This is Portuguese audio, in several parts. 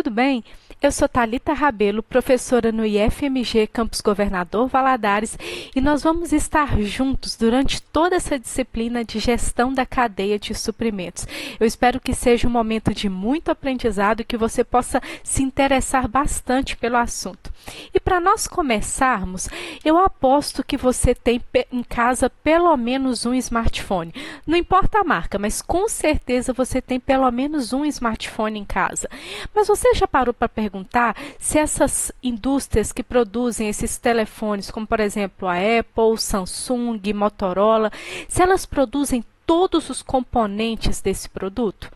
tudo bem? Eu sou Thalita Rabelo, professora no IFMG Campus Governador Valadares, e nós vamos estar juntos durante toda essa disciplina de gestão da cadeia de suprimentos. Eu espero que seja um momento de muito aprendizado e que você possa se interessar bastante pelo assunto. E para nós começarmos, eu aposto que você tem em casa pelo menos um smartphone. Não importa a marca, mas com certeza você tem pelo menos um smartphone em casa. Mas você já parou para perguntar se essas indústrias que produzem esses telefones, como por exemplo a Apple, Samsung, Motorola, se elas produzem todos os componentes desse produto?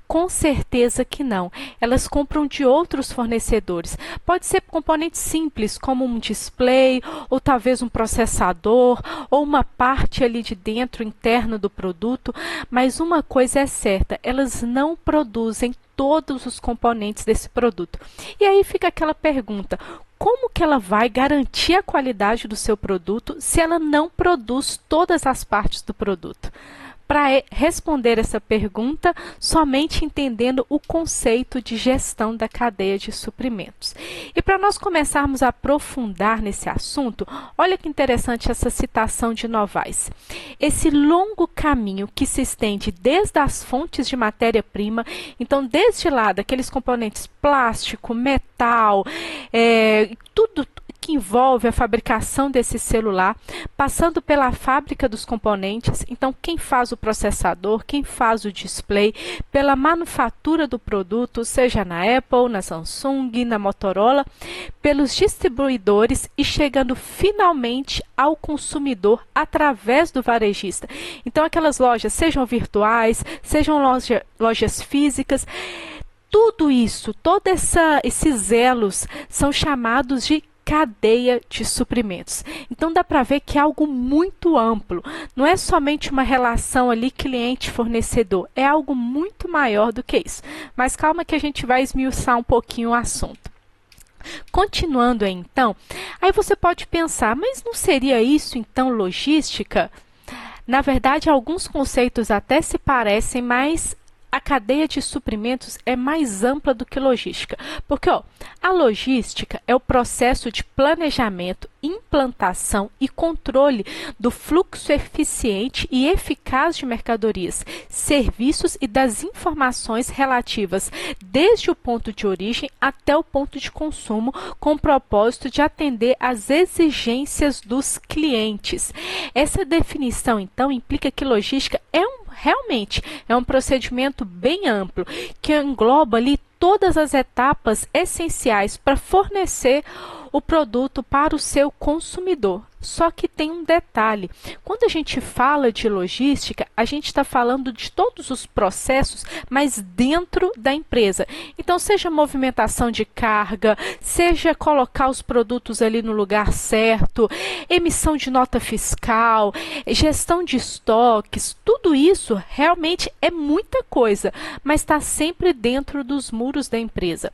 Com certeza que não. Elas compram de outros fornecedores. Pode ser componentes simples, como um display, ou talvez um processador, ou uma parte ali de dentro interna do produto, mas uma coisa é certa, elas não produzem todos os componentes desse produto. E aí fica aquela pergunta: como que ela vai garantir a qualidade do seu produto se ela não produz todas as partes do produto? Para responder essa pergunta, somente entendendo o conceito de gestão da cadeia de suprimentos. E para nós começarmos a aprofundar nesse assunto, olha que interessante essa citação de Novaes. Esse longo caminho que se estende desde as fontes de matéria-prima, então desde lá daqueles componentes plástico, metal, tudo que envolve a fabricação desse celular, passando pela fábrica dos componentes, então quem faz o processador, quem faz o display, pela manufatura do produto, seja na Apple, na Samsung, na Motorola, pelos distribuidores e chegando finalmente ao consumidor através do varejista. Então aquelas lojas, sejam virtuais, sejam lojas físicas, tudo isso, todos esses elos são chamados de cadeia de suprimentos. Então dá para ver que é algo muito amplo, não é somente uma relação ali cliente-fornecedor, é algo muito maior do que isso. Mas calma que a gente vai esmiuçar um pouquinho o assunto. Continuando então, aí você pode pensar, mas não seria isso então logística? Na verdade, alguns conceitos até se parecem, mas a cadeia de suprimentos é mais ampla do que logística, porque a logística é o processo de planejamento, implantação e controle do fluxo eficiente e eficaz de mercadorias, serviços e das informações relativas desde o ponto de origem até o ponto de consumo, com o propósito de atender às exigências dos clientes. Essa definição, então, implica que logística realmente é um procedimento bem amplo, que engloba ali todas as etapas essenciais para fornecer o produto para o seu consumidor. Só que tem um detalhe: quando a gente fala de logística, a gente está falando de todos os processos, mas dentro da empresa. Então, seja movimentação de carga, seja colocar os produtos ali no lugar certo, emissão de nota fiscal, gestão de estoques, tudo isso realmente é muita coisa, mas está sempre dentro dos muros da empresa.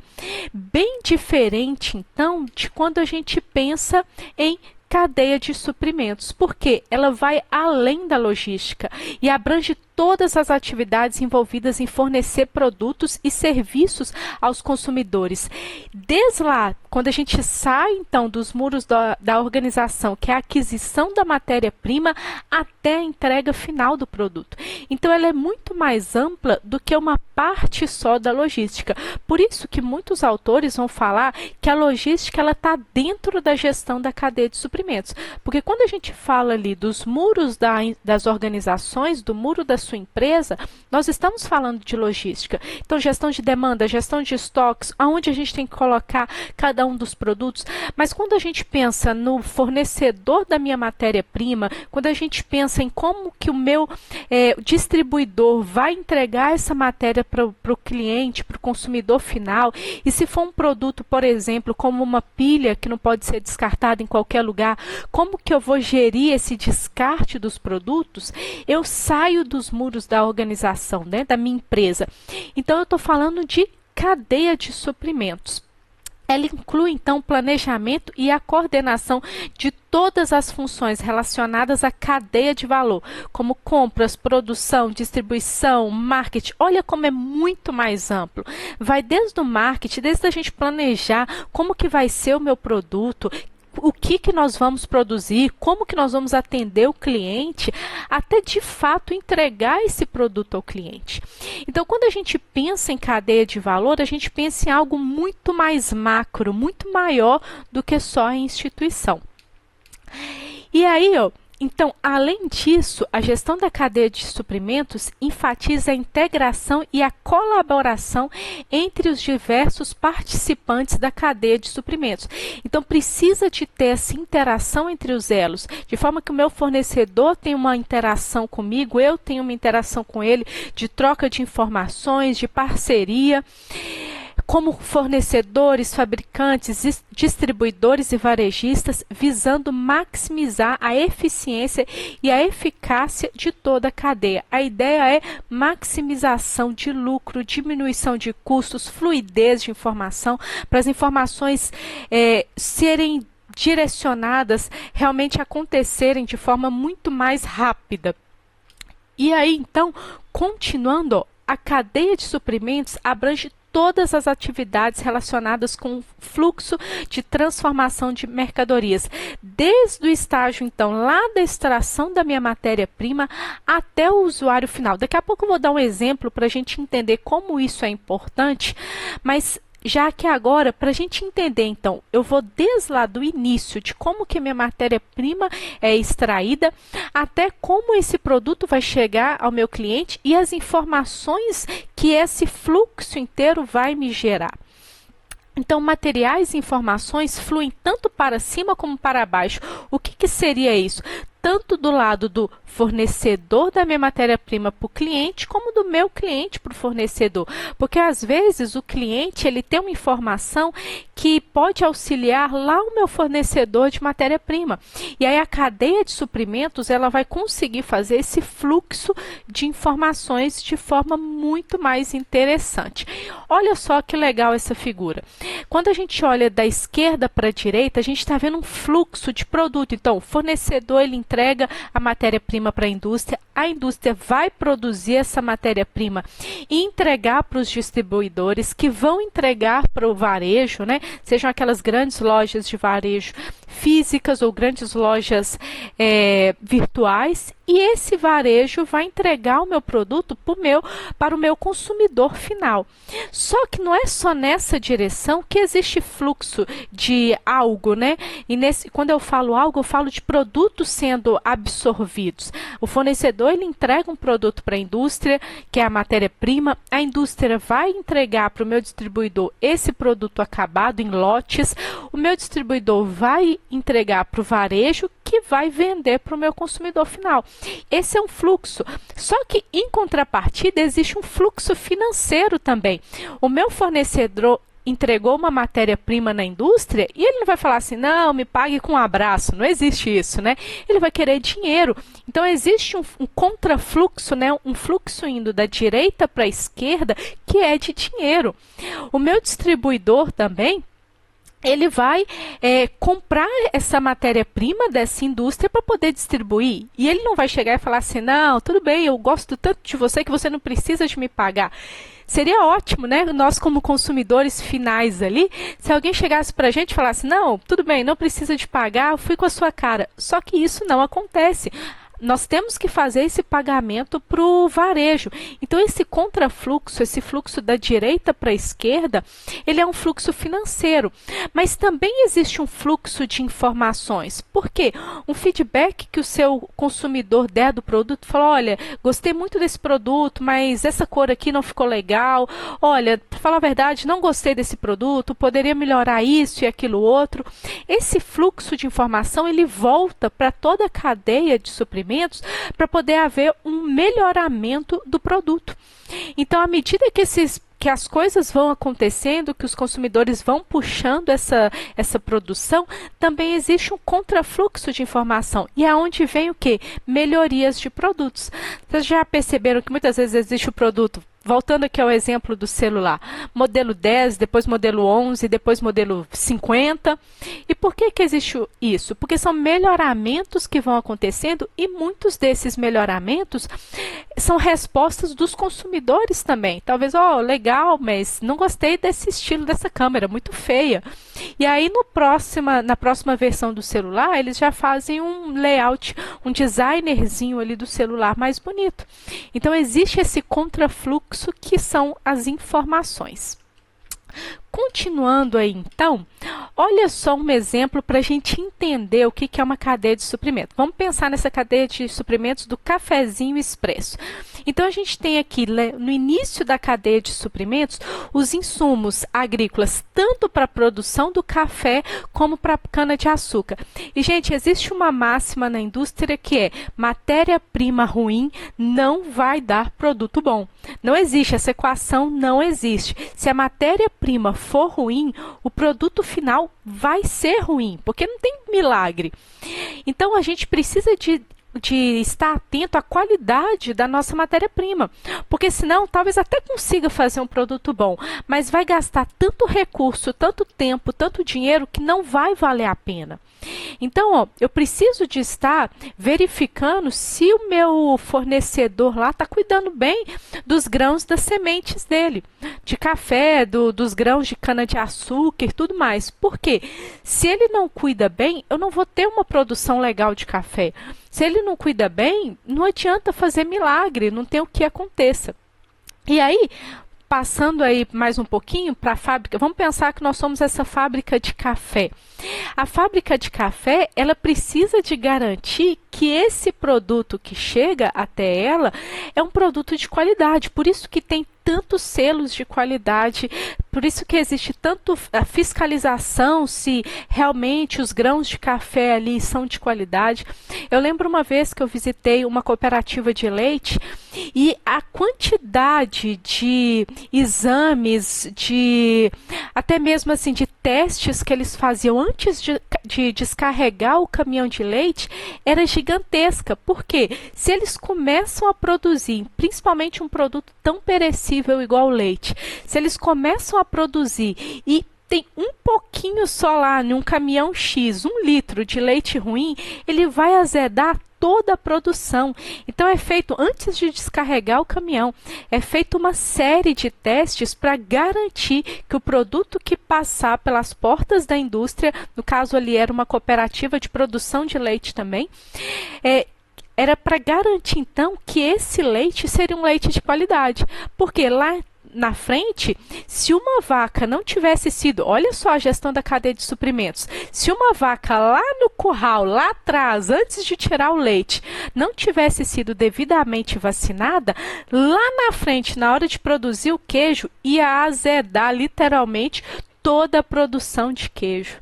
Bem diferente, então, de quando a gente pensa em cadeia de suprimentos, porque ela vai além da logística e abrange todas as atividades envolvidas em fornecer produtos e serviços aos consumidores. Desde lá, quando a gente sai então dos muros da organização, que é a aquisição da matéria-prima, até a entrega final do produto. Então ela é muito mais ampla do que uma parte só da logística. Por isso que muitos autores vão falar que a logística está dentro da gestão da cadeia de suprimentos. Porque quando a gente fala ali dos muros das organizações, do muro da sua empresa, nós estamos falando de logística. Então, gestão de demanda, gestão de estoques, aonde a gente tem que colocar cada um dos produtos. Mas quando a gente pensa no fornecedor da minha matéria-prima, quando a gente pensa em como que o meu distribuidor vai entregar essa matéria para o cliente, para o consumidor final, e se for um produto, por exemplo, como uma pilha que não pode ser descartada em qualquer lugar, como que eu vou gerir esse descarte dos produtos? Eu saio dos muros da organização, né, da minha empresa. Então, eu estou falando de cadeia de suprimentos. Ela inclui, então, o planejamento e a coordenação de todas as funções relacionadas à cadeia de valor, como compras, produção, distribuição, marketing. Olha como é muito mais amplo. Vai desde o marketing, desde a gente planejar como que vai ser o meu produto, o que nós vamos produzir, como que nós vamos atender o cliente, até de fato entregar esse produto ao cliente. Então, quando a gente pensa em cadeia de valor, a gente pensa em algo muito mais macro, muito maior do que só a instituição. E aí, então, além disso, a gestão da cadeia de suprimentos enfatiza a integração e a colaboração entre os diversos participantes da cadeia de suprimentos. Então, precisa de ter essa interação entre os elos, de forma que o meu fornecedor tem uma interação comigo, eu tenho uma interação com ele, de troca de informações, de parceria. Como fornecedores, fabricantes, distribuidores e varejistas, visando maximizar a eficiência e a eficácia de toda a cadeia. A ideia é maximização de lucro, diminuição de custos, fluidez de informação, para as informações serem direcionadas, realmente acontecerem de forma muito mais rápida. E aí, então, continuando, a cadeia de suprimentos abrange todas as atividades relacionadas com o fluxo de transformação de mercadorias, desde o estágio, então, lá da extração da minha matéria-prima até o usuário final. Daqui a pouco eu vou dar um exemplo para a gente entender como isso é importante, mas já que agora, para a gente entender, então, eu vou desde lá do início de como que minha matéria-prima é extraída, até como esse produto vai chegar ao meu cliente e as informações que esse fluxo inteiro vai me gerar. Então, materiais e informações fluem tanto para cima como para baixo. O que seria isso? Tanto do lado do fornecedor da minha matéria-prima para o cliente, como do meu cliente para o fornecedor. Porque, às vezes, o cliente ele tem uma informação que pode auxiliar lá o meu fornecedor de matéria-prima. E aí, a cadeia de suprimentos ela vai conseguir fazer esse fluxo de informações de forma muito mais interessante. Olha só que legal essa figura. Quando a gente olha da esquerda para a direita, a gente está vendo um fluxo de produto. Então, o fornecedor ele entrega a matéria-prima para a indústria vai produzir essa matéria-prima e entregar para os distribuidores, que vão entregar para o varejo, né? Sejam aquelas grandes lojas de varejo físicas ou grandes lojas virtuais, e esse varejo vai entregar o meu produto para o meu consumidor final. Só que não é só nessa direção que existe fluxo de algo, né? E quando eu falo algo, eu falo de produtos sendo absorvidos. O fornecedor ele entrega um produto para a indústria, que é a matéria-prima, a indústria vai entregar para o meu distribuidor esse produto acabado em lotes, o meu distribuidor vai entregar para o varejo, que vai vender para o meu consumidor final. Esse é um fluxo. Só que, em contrapartida, existe um fluxo financeiro também. O meu fornecedor entregou uma matéria-prima na indústria e ele não vai falar assim, não, me pague com um abraço. Não existe isso, né? Ele vai querer dinheiro. Então, existe um contrafluxo, né? Um fluxo indo da direita para a esquerda, que é de dinheiro. O meu distribuidor também, ele vai comprar essa matéria-prima dessa indústria para poder distribuir. E ele não vai chegar e falar assim, não, tudo bem, eu gosto tanto de você que você não precisa de me pagar. Seria ótimo, né? Nós como consumidores finais ali, se alguém chegasse para a gente e falasse, não, tudo bem, não precisa de pagar, eu fui com a sua cara. Só que isso não acontece. Nós temos que fazer esse pagamento para o varejo. Então, esse contrafluxo, esse fluxo da direita para a esquerda, ele é um fluxo financeiro. Mas também existe um fluxo de informações. Por quê? Um feedback que o seu consumidor der do produto, fala, olha, gostei muito desse produto, mas essa cor aqui não ficou legal. Olha, para falar a verdade, não gostei desse produto, poderia melhorar isso e aquilo outro. Esse fluxo de informação, ele volta para toda a cadeia de suprimentos para poder haver um melhoramento do produto. Então, à medida que esses que as coisas vão acontecendo, que os consumidores vão puxando essa produção, também existe um contrafluxo de informação. E aonde vem o quê? Melhorias de produtos. Vocês já perceberam que muitas vezes existe o produto, voltando aqui ao exemplo do celular, modelo 10, depois modelo 11, depois modelo 50. E por que existe isso? Porque são melhoramentos que vão acontecendo e muitos desses melhoramentos são respostas dos consumidores também. Talvez, legal, mas não gostei desse estilo dessa câmera, muito feia. E aí na próxima versão do celular, eles já fazem um layout, um designerzinho ali do celular mais bonito. Então existe esse contrafluxo que são as informações. Continuando aí, então, olha só um exemplo para a gente entender o que é uma cadeia de suprimento. Vamos pensar nessa cadeia de suprimentos do cafezinho expresso. Então, a gente tem aqui, no início da cadeia de suprimentos, os insumos agrícolas, tanto para a produção do café, como para a cana-de-açúcar. E, gente, existe uma máxima na indústria que é: matéria-prima ruim não vai dar produto bom. Não existe, essa equação não existe. Se a matéria-prima for ruim, o produto final vai ser ruim, porque não tem milagre. Então, a gente precisa de estar atento à qualidade da nossa matéria-prima, porque senão talvez até consiga fazer um produto bom, mas vai gastar tanto recurso, tanto tempo, tanto dinheiro que não vai valer a pena. Então, eu preciso de estar verificando se o meu fornecedor lá está cuidando bem dos grãos das sementes dele, de café, dos grãos de cana-de-açúcar e tudo mais. Porque se ele não cuida bem, eu não vou ter uma produção legal de café. Se ele não cuida bem, não adianta fazer milagre, não tem o que aconteça. E aí, passando aí mais um pouquinho para a fábrica, vamos pensar que nós somos essa fábrica de café. A fábrica de café, ela precisa de garantir que esse produto que chega até ela é um produto de qualidade. Por isso que tem tantos selos de qualidade, por isso que existe tanto a fiscalização se realmente os grãos de café ali são de qualidade. Eu lembro uma vez que eu visitei uma cooperativa de leite e a quantidade de exames, até mesmo assim de testes que eles faziam antes de descarregar o caminhão de leite era gigantesca. Porque se eles começam a produzir, principalmente um produto tão perecível igual o leite, se eles começam a produzir e tem um pouquinho só lá num caminhão X, 1 litro de leite ruim, ele vai azedar toda a produção. Então é feito, antes de descarregar o caminhão, é feita uma série de testes para garantir que o produto que passar pelas portas da indústria, no caso ali era uma cooperativa de produção de leite também, era para garantir então que esse leite seria um leite de qualidade. Porque lá na frente, se uma vaca não tivesse sido, olha só a gestão da cadeia de suprimentos, se uma vaca lá no curral, lá atrás, antes de tirar o leite, não tivesse sido devidamente vacinada, lá na frente, na hora de produzir o queijo, ia azedar literalmente toda a produção de queijo.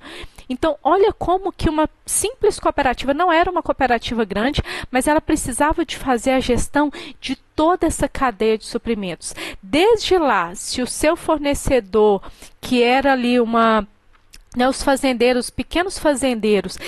Então, olha como que uma simples cooperativa, não era uma cooperativa grande, mas ela precisava de fazer a gestão de toda essa cadeia de suprimentos. Desde lá, se o seu fornecedor, que era ali os fazendeiros, pequenos fazendeiros,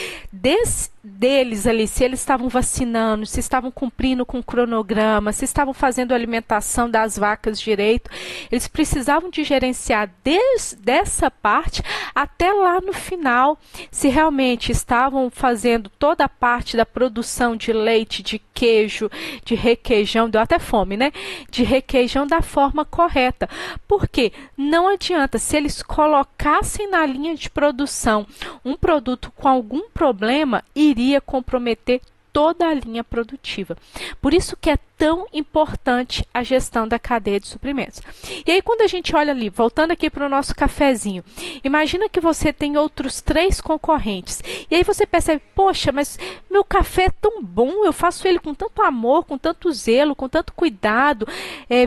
deles ali, se eles estavam vacinando, se estavam cumprindo com o cronograma, se estavam fazendo a alimentação das vacas direito, eles precisavam de gerenciar desde essa parte até lá no final, se realmente estavam fazendo toda a parte da produção de leite, de queijo, de requeijão, deu até fome, né? De requeijão da forma correta. Porque não adianta, se eles colocassem na linha de produção um produto com algum problema, iria comprometer toda a linha produtiva. Por isso que é tão importante a gestão da cadeia de suprimentos. E aí, quando a gente olha ali, voltando aqui para o nosso cafezinho, imagina que você tem outros 3 concorrentes. E aí você percebe, poxa, mas meu café é tão bom, eu faço ele com tanto amor, com tanto zelo, com tanto cuidado,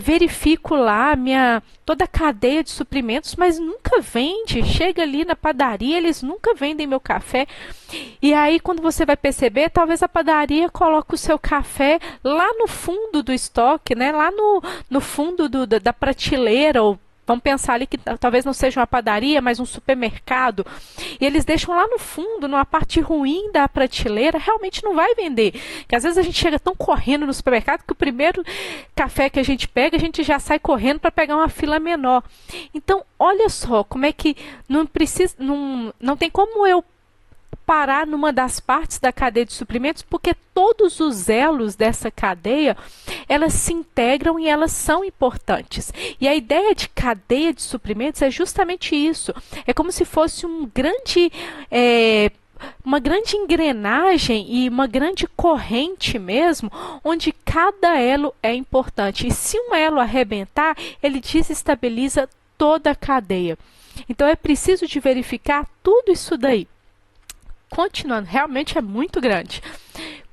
verifico lá toda a cadeia de suprimentos, mas nunca vende. Chega ali na padaria, eles nunca vendem meu café. E aí, quando você vai perceber, talvez a padaria coloque o seu café lá no fundo do estoque, né? Lá no fundo da prateleira, ou vamos pensar ali que talvez não seja uma padaria, mas um supermercado, e eles deixam lá no fundo, numa parte ruim da prateleira, realmente não vai vender. Porque às vezes a gente chega tão correndo no supermercado que o primeiro café que a gente pega, a gente já sai correndo para pegar uma fila menor. Então, olha só como é que não tem como eu parar numa das partes da cadeia de suprimentos, porque todos os elos dessa cadeia, elas se integram e elas são importantes. E a ideia de cadeia de suprimentos é justamente isso. É como se fosse uma grande engrenagem e uma grande corrente mesmo, onde cada elo é importante. E se um elo arrebentar, ele desestabiliza toda a cadeia. Então é preciso de verificar tudo isso daí. Continuando, realmente é muito grande.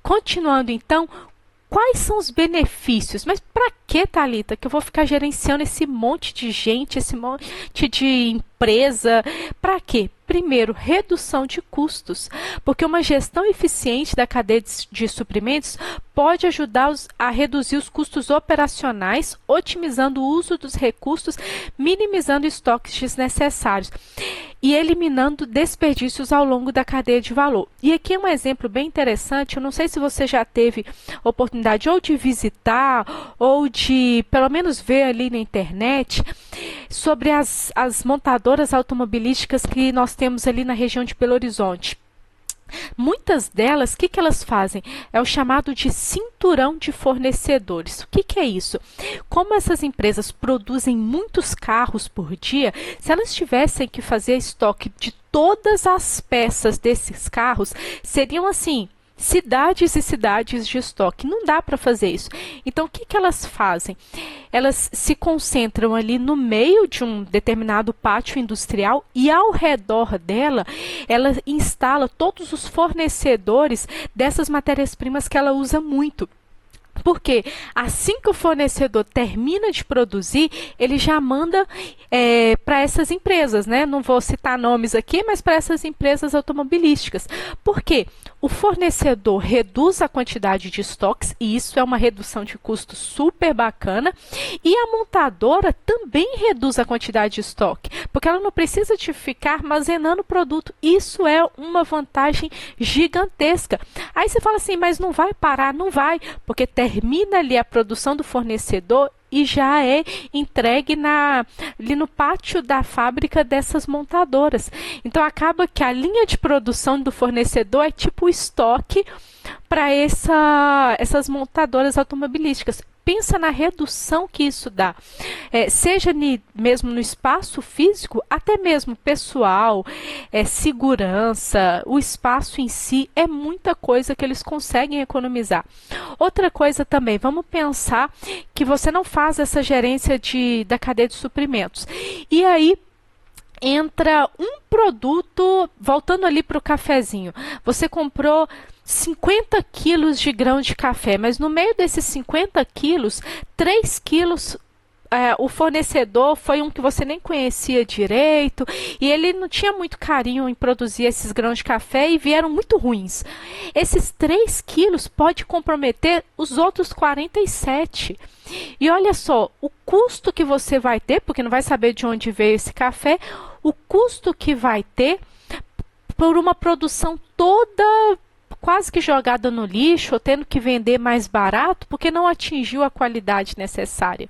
Continuando, então, quais são os benefícios? Mas para que, Thalita, que eu vou ficar gerenciando esse monte de gente, esse monte de empresa? Para quê? Primeiro, redução de custos, porque uma gestão eficiente da cadeia de suprimentos pode ajudar a reduzir os custos operacionais, otimizando o uso dos recursos, minimizando estoques desnecessários e eliminando desperdícios ao longo da cadeia de valor. E aqui é um exemplo bem interessante, eu não sei se você já teve oportunidade ou de visitar ou de pelo menos ver ali na internet sobre as montadoras automobilísticas que nós temos ali na região de Belo Horizonte. Muitas delas, o que elas fazem? É o chamado de cinturão de fornecedores. O que é isso? Como essas empresas produzem muitos carros por dia, se elas tivessem que fazer estoque de todas as peças desses carros, seriam assim, cidades e cidades de estoque. Não dá para fazer isso. Então, o que elas fazem? Elas se concentram ali no meio de um determinado pátio industrial e ao redor dela, ela instala todos os fornecedores dessas matérias-primas que ela usa muito. Porque assim que o fornecedor termina de produzir, ele já manda para essas empresas, né? Não vou citar nomes aqui, mas para essas empresas automobilísticas. Por quê? O fornecedor reduz a quantidade de estoques, e isso é uma redução de custo super bacana, e a montadora também reduz a quantidade de estoque, porque ela não precisa de ficar armazenando o produto. Isso é uma vantagem gigantesca. Aí você fala assim, mas não vai parar? Não vai, porque termina ali a produção do fornecedor e já é entregue ali no pátio da fábrica dessas montadoras. Então acaba que a linha de produção do fornecedor é tipo o estoque para essas montadoras automobilísticas. Pensa na redução que isso dá, seja mesmo no espaço físico, até mesmo pessoal, segurança, o espaço em si, é muita coisa que eles conseguem economizar. Outra coisa também, vamos pensar que você não faz essa gerência da cadeia de suprimentos. E aí, entra um produto, voltando ali para o cafezinho, você comprou 50 quilos de grão de café, mas no meio desses 50 quilos, 3 quilos o fornecedor foi um que você nem conhecia direito e ele não tinha muito carinho em produzir esses grãos de café e vieram muito ruins. Esses 3 quilos pode comprometer os outros 47. E olha só, o custo que você vai ter, porque não vai saber de onde veio esse café, o custo que vai ter por uma produção toda quase que jogada no lixo, ou tendo que vender mais barato, porque não atingiu a qualidade necessária.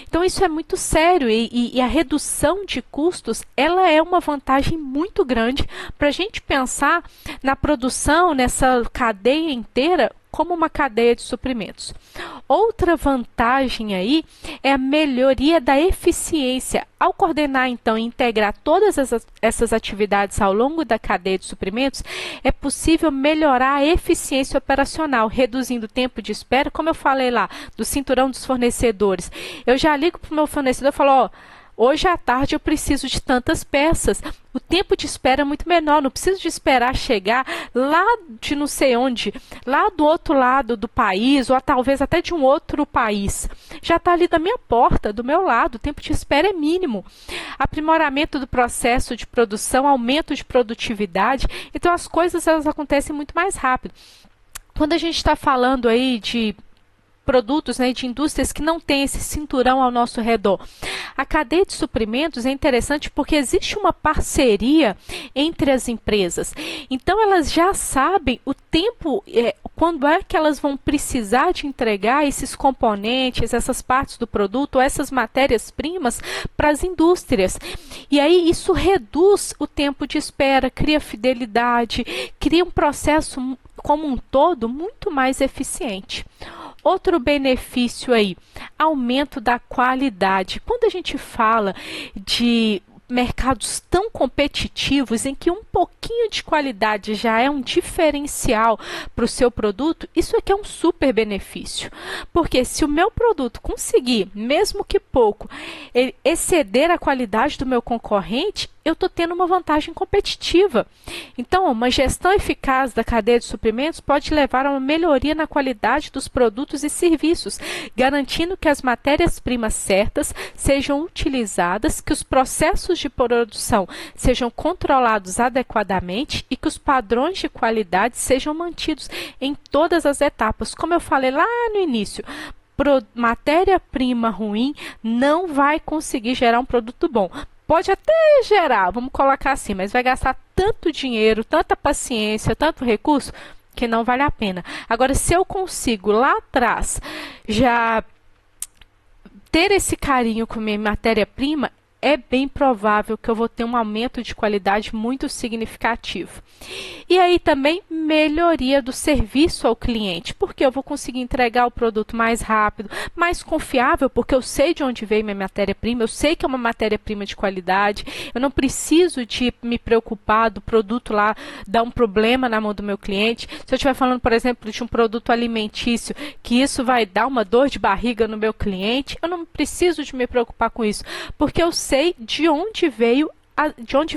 Então isso é muito sério e a redução de custos, ela é uma vantagem muito grande para a gente pensar na produção, nessa cadeia inteira, como uma cadeia de suprimentos. Outra vantagem aí é a melhoria da eficiência. Ao coordenar, então, e integrar todas essas atividades ao longo da cadeia de suprimentos, é possível melhorar a eficiência operacional, reduzindo o tempo de espera, como eu falei lá, do cinturão dos fornecedores. Eu já ligo para o meu fornecedor e falo, ó, hoje à tarde eu preciso de tantas peças. O tempo de espera é muito menor, não preciso de esperar chegar lá de não sei onde, lá do outro lado do país, ou talvez até de um outro país. Já está ali da minha porta, do meu lado, o tempo de espera é mínimo. Aprimoramento do processo de produção, aumento de produtividade, então as coisas elas acontecem muito mais rápido. Quando a gente está falando aí de produtos, né, de indústrias que não têm esse cinturão ao nosso redor. A cadeia de suprimentos é interessante porque existe uma parceria entre as empresas. Então, elas já sabem o tempo, quando é que elas vão precisar de entregar esses componentes, essas partes do produto, essas matérias-primas para as indústrias. E aí isso reduz o tempo de espera, cria fidelidade, cria um processo como um todo muito mais eficiente. Outro benefício aí, aumento da qualidade. Quando a gente fala de mercados tão competitivos em que um pouquinho de qualidade já é um diferencial para o seu produto, isso aqui é um super benefício. Porque se o meu produto conseguir, mesmo que pouco, exceder a qualidade do meu concorrente, eu estou tendo uma vantagem competitiva. Então, uma gestão eficaz da cadeia de suprimentos pode levar a uma melhoria na qualidade dos produtos e serviços, garantindo que as matérias-primas certas sejam utilizadas, que os processos de produção sejam controlados adequadamente e que os padrões de qualidade sejam mantidos em todas as etapas. Como eu falei lá no início, matéria-prima ruim não vai conseguir gerar um produto bom. Pode até gerar, vamos colocar assim, mas vai gastar tanto dinheiro, tanta paciência, tanto recurso, que não vale a pena. Agora, se eu consigo lá atrás já ter esse carinho com minha matéria-prima, é bem provável que eu vou ter um aumento de qualidade muito significativo. E aí também melhoria do serviço ao cliente, porque eu vou conseguir entregar o produto mais rápido, mais confiável, porque eu sei de onde veio minha matéria-prima, eu sei que é uma matéria-prima de qualidade, eu não preciso de me preocupar do produto lá dar um problema na mão do meu cliente. Se eu estiver falando, por exemplo, de um produto alimentício, que isso vai dar uma dor de barriga no meu cliente, eu não preciso de me preocupar com isso, porque eu sei de onde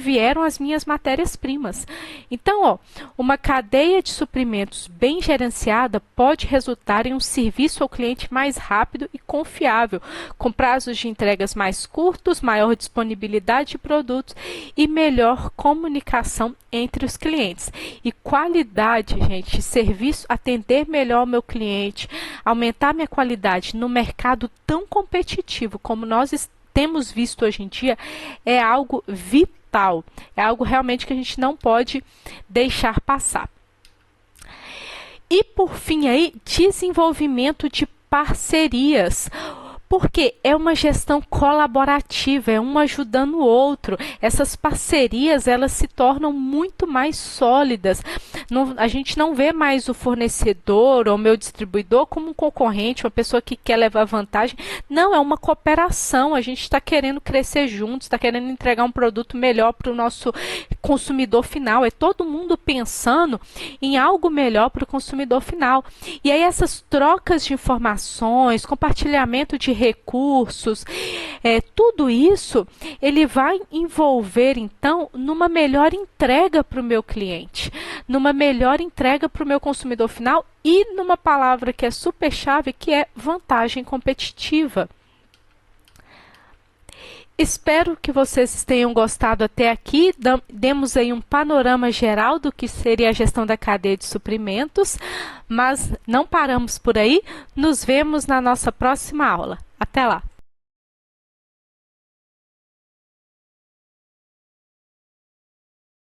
vieram as minhas matérias-primas. Então, uma cadeia de suprimentos bem gerenciada pode resultar em um serviço ao cliente mais rápido e confiável, com prazos de entregas mais curtos, maior disponibilidade de produtos e melhor comunicação entre os clientes. E qualidade, gente, serviço, atender melhor o meu cliente, aumentar minha qualidade no mercado tão competitivo como nós temos visto hoje em dia, é algo vital, é algo realmente que a gente não pode deixar passar. E por fim aí, desenvolvimento de parcerias. Porque é uma gestão colaborativa, é um ajudando o outro. Essas parcerias, elas se tornam muito mais sólidas. A gente não vê mais o fornecedor ou o meu distribuidor como um concorrente, uma pessoa que quer levar vantagem. Não, é uma cooperação. A gente está querendo crescer juntos, está querendo entregar um produto melhor para o nosso consumidor final. É todo mundo pensando em algo melhor para o consumidor final. E aí essas trocas de informações, compartilhamento de recursos, tudo isso ele vai envolver então numa melhor entrega para o meu cliente, numa melhor entrega para o meu consumidor final e numa palavra que é super chave, que é vantagem competitiva. Espero que vocês tenham gostado até aqui. Demos aí um panorama geral do que seria a gestão da cadeia de suprimentos, mas não paramos por aí. Nos vemos na nossa próxima aula. Até lá!